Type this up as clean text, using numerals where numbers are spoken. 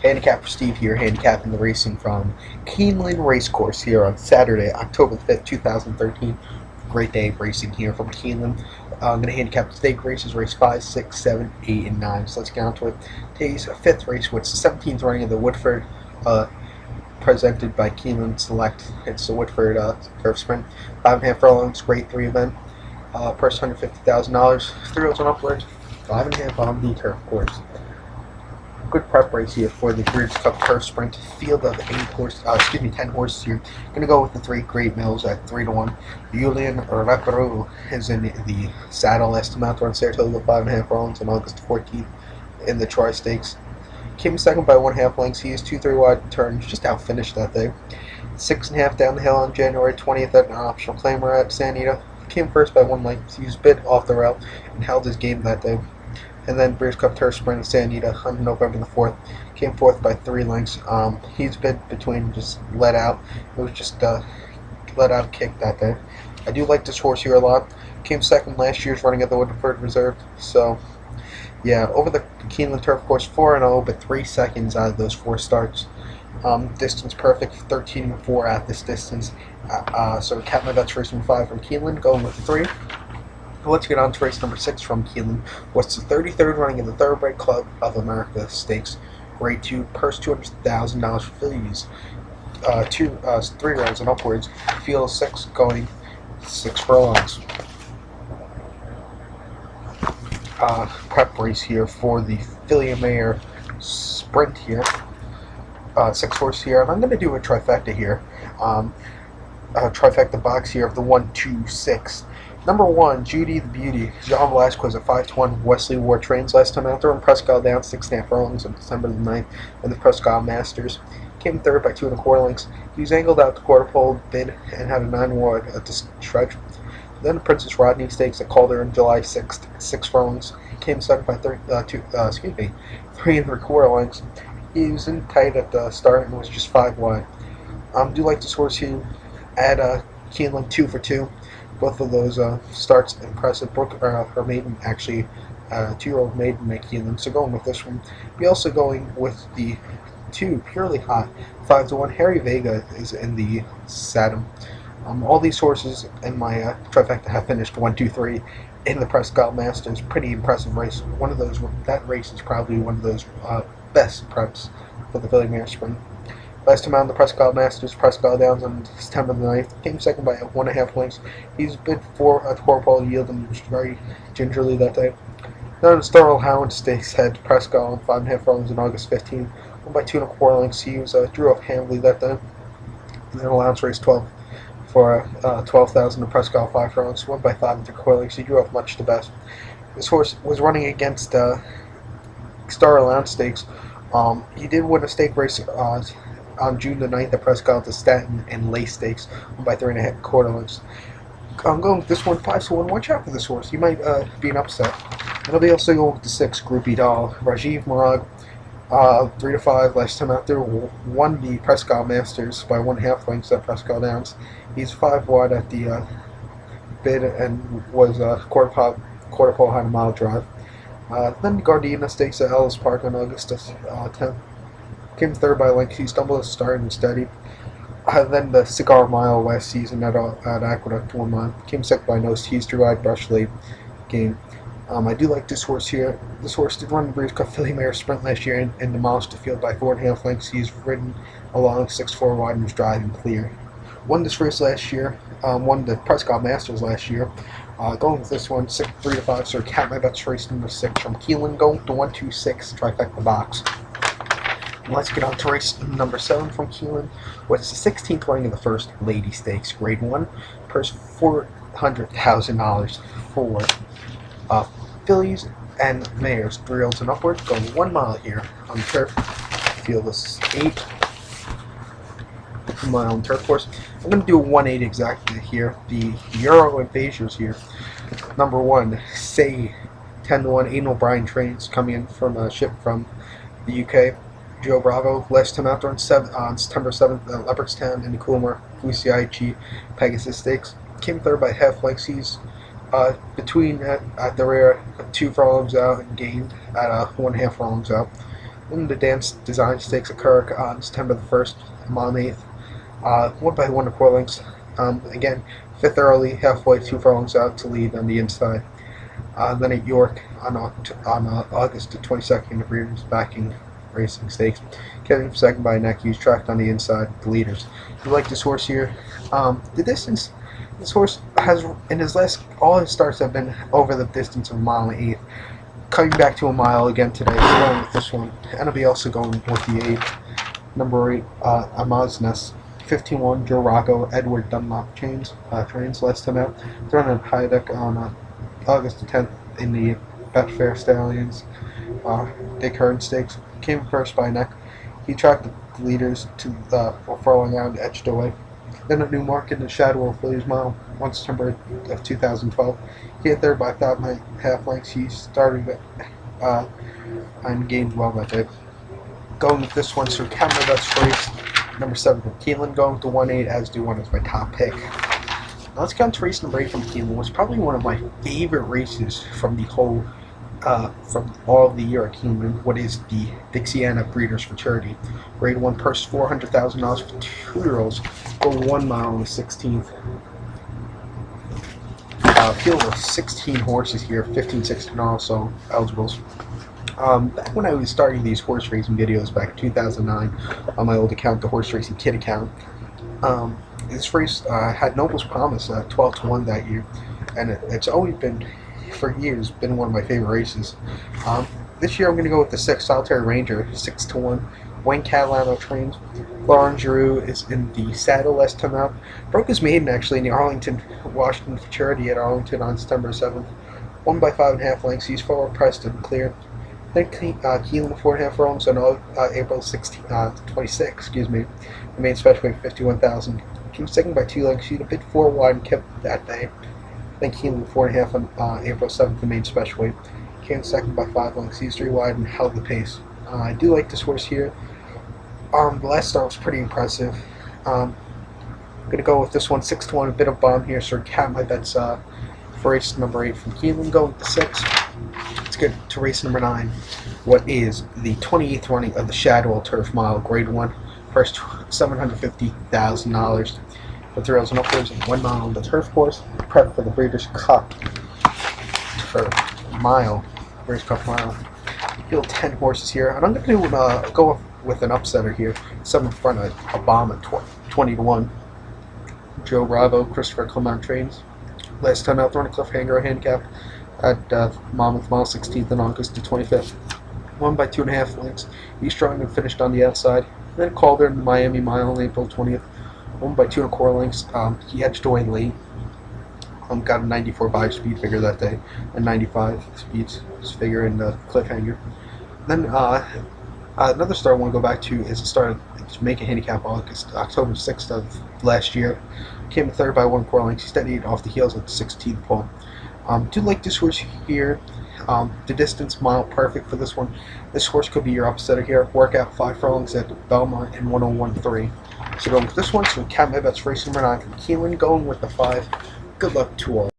Handicapper Steve here, handicapping the racing from Keeneland Racecourse here on Saturday, October 5th, 2013. Great day of racing here from Keeneland. I'm going to handicap the stake races, race 5, 6, 7, 8, and 9. So let's get on to it. Today's fifth race, which is the 17th running of the Woodford, presented by Keeneland Select. It's the Woodford Turf Sprint. 5.5 furlongs, grade 3 event. Purse $150,000, 3 rows and upwards, 5.5 on the turf course. Good prep race here for the Breeders' Cup Turf Sprint. Field of 10 horses here. Gonna go with the 3 Great Mills at 3-1. Julian Reperu is in the saddle. Last time out to run Saratoga 5.5 furlongs on August 14th in the Troy Stakes. Came second by 1.5 lengths. He is 2-3 wide turns, just outfinished that day. 6.5 down the hill on January 20th at an optional claimer at San Anita. Came first by 1 length. He was a bit off the route and held his game that day. And then Breeders' Cup Turf Sprint in San Anita on November the 4th. Came fourth by 3 lengths. He's been between just let out. It was just let out kick that day. I do like this horse here a lot. Came second last year's running at the Woodford Reserve. So, yeah, over the Keeneland Turf Course, 4-0, but 3 seconds out of those 4 starts. Distance perfect, 13-4 at this distance. So cap my bets race number 5 from Keeneland, going with the 3. Let's get on to race number 6 from Keeneland. What's the 33rd running of the Thoroughbred Club of America Stakes. Grade 2, purse $200,000 for fillies. 3 rounds and upwards. Field 6 going 6 furlongs. Prep race here for the Filly Mayor Sprint here. 6 horses here, and I'm going to do a trifecta here. Trifecta box here of the 1, 2, 6. Number 1, Judy the Beauty, John Velasquez at 5-1. Wesley Ward trains last time out there on Prescott down 6.5 furlongs on December the 9th in the Prescott Masters. Came third by 2 1/4 lengths. He was angled out to quarter pole bid and had a 9 wide at the stretch. Then the Princess Rodney Stakes at Calder on July 6th, 6 furlongs. Came second by 3 3.75 lengths. He was in tight at the start and was just 5 wide. Do like this horse here at Keeneland 2 for 2. Both of those starts impressive. Her maiden, actually, 2-year-old maiden at Keeneland. So going with this one. Be also going with the 2 purely hot 5-1. Harry Vega is in the saddle. All these horses in my trifecta have finished 1, 2, 3 in the Prescott Masters. Pretty impressive race. That race is probably one of those best preps for the Filly Mare Sprint. Last time out in the Prescott Masters, Prescott Downs on September the 9th. Came second by 1.5 lengths. He's bid for a quarter pole yield and was very gingerly that day. Then the Starl Hound Stakes head Prescott on 5.5 furlongs on August 15th. Won by 2 1/4 lengths. He was drew off Hamley that day. And then allowance race 12 for $12,000 to Prescott 5 furlongs. Won by 5 3/4 lengths. He drew off much the best. This horse was running against Star Allowance Stakes. He did win a stake race on June the 9th at Prescott, the Staten and Lace Stakes, won by 3 1/4 lengths. I'm going with this one 5-1. Watch out for this horse. He might be an upset. And I'll be also going with the 6 Groupie Doll. Rajiv Marag, 3-5 last time out there, won the Prescott Masters by 1.5 lengths at Prescott Downs. He's 5 wide at the bid and was quarter pole had a mile drive. Then the Gardena Stakes at Ellis Park on August 10th. Came third by length. He stumbled at the start and steadied. Then the Cigar Mile last season at Aqueduct 1 mile. Came second by Nose Tease, 3-wide brush late game. I do like this horse here. This horse did run the Breeders' Cup Filly Mare Sprint last year and demolished the field by 4.5 lengths. He's ridden along 6-4 wide and was driving clear. Won this race last year. Won the Prescott Masters last year. Going with this one, 3-5. So cap my bets race number 6 from Keeneland. Going with the 1, 2, 6 trifecta box. Let's get on to race number 7 from Keeneland. What's the 16th running of the First Lady Stakes, Grade 1. Purse $400,000 for fillies and mares, 3 year olds and upwards. Going 1 mile here on the turf. Field is 8 mile on turf course. I'm going to do a 1/8 exactly here. The Euro Invasers here. Number 1, Say 10-1. Aidan O'Brien trains coming in from a ship from the UK. Joe Bravo, last time out there on September 7th at Leopardstown in the Coolmore Fusiaichi Pegasus Stakes. Came third by half lengths. He's between at the rear, 2 furlongs out and gained at 1.5 furlongs out. Then the dance design stakes occur on September the 1st, mile 8th. 1 by 1 lengths. Again, 5th early, halfway, 2 furlongs out to lead on the inside. Then at York on August the 22nd, the Breeders' Backing Racing Stakes. Kevin second by neck. He's tracked on the inside. The leaders. You like this horse here? The distance. This horse has in his last all his starts have been over the distance of a mile and 1/8. Coming back to a mile again today. We're going with this one, and I'll be also going with the 8, number 8, Amaznes. 15-1, Joe Rocco, Edward Dunlop trains last time out. Thrown on high deck on August the 10th in the Betfair Stallions Dick Hearn Stakes. Came first by neck. He tracked the leaders to the furlong out and edged away. Then at Newmarket in the Shadow of Phillies Mile, 1 September of 2012. He hit third by 5.5 lengths. He started and gained well that day. Going with this one, Sir Cameron, that's race number 7 from Keeneland. Going with the 1-8 as do one as my top pick. Now let's get on to race number 8 from Keeneland. It was probably one of my favorite races from the whole, from all of the year at Keeneland. What is the Dixiana Breeders' Futurity? Grade 1 purse $400,000 for 2-year-olds. Go 1 mile on the 16th. Field of 16 horses here, 15, 16 also eligibles. Back when I was starting these horse racing videos back in 2009 on my old account, the Horse Racing Kid account, this race had Noble's Promise 12-1 that year, and it's always been, for years, been one of my favorite races. This year I'm going to go with the 6 Solitary Ranger, 6-1. Wayne Catalano trains. Lauren Giroux is in the saddle last time out. Broke his maiden actually in the Arlington, Washington Futurity at Arlington on September 7th. 1 by 5.5 lengths. He's forward pressed and cleared. Then Keeneland 4.5 furlongs on April 26, excuse me. The main special weight 51,000. Came second by 2 lengths. He's a bit 4 wide and kept that day. Then Keeneland 4.5 on April 7th, the main special weight. Came second by 5 lengths. He's 3 wide and held the pace. I do like this horse here. The last start was pretty impressive. I'm going to go with this one, 6-1, a bit of bomb here. Sir Cat, that's for race number 8 from Keeneland. Going with the 6. Let's get to race number 9. What is the 28th running of the Shadwell Turf Mile, Grade 1, first $750,000 for thrills and upwards, and 1 mile on the turf course. Prep for the Breeders' Cup Turf Mile, Breeders' Cup Mile. Field 10 horses here, and I'm going to go with an upsetter here. 7 front of Obama, 20-1. Joe Bravo, Christopher Clement trains. Last time out, Thorny Cliffhanger handicap at Monmouth Mile, 16th on August the 25th. 1 by 2.5 lengths. He's strong and finished on the outside. Then Calder in the Miami Mile on April 20th. 1 by 2.25 lengths. He edged away late. Got a 94 5 speed figure that day, and 95 speeds figure in the Cliffhanger. Then another start I want to go back to is the start of Jamaica Handicap October 6th of last year. Came in third by 1 lengths. He steadied off the heels at the 16th pole. Do like this horse here. The distance mile perfect for this one. This horse could be your upsetter here. Workout 5 furlongs at Belmont in 101.3. So going with this one, so Cat, that's race number 9 from Keeneland. Going with the 5. Good luck to all.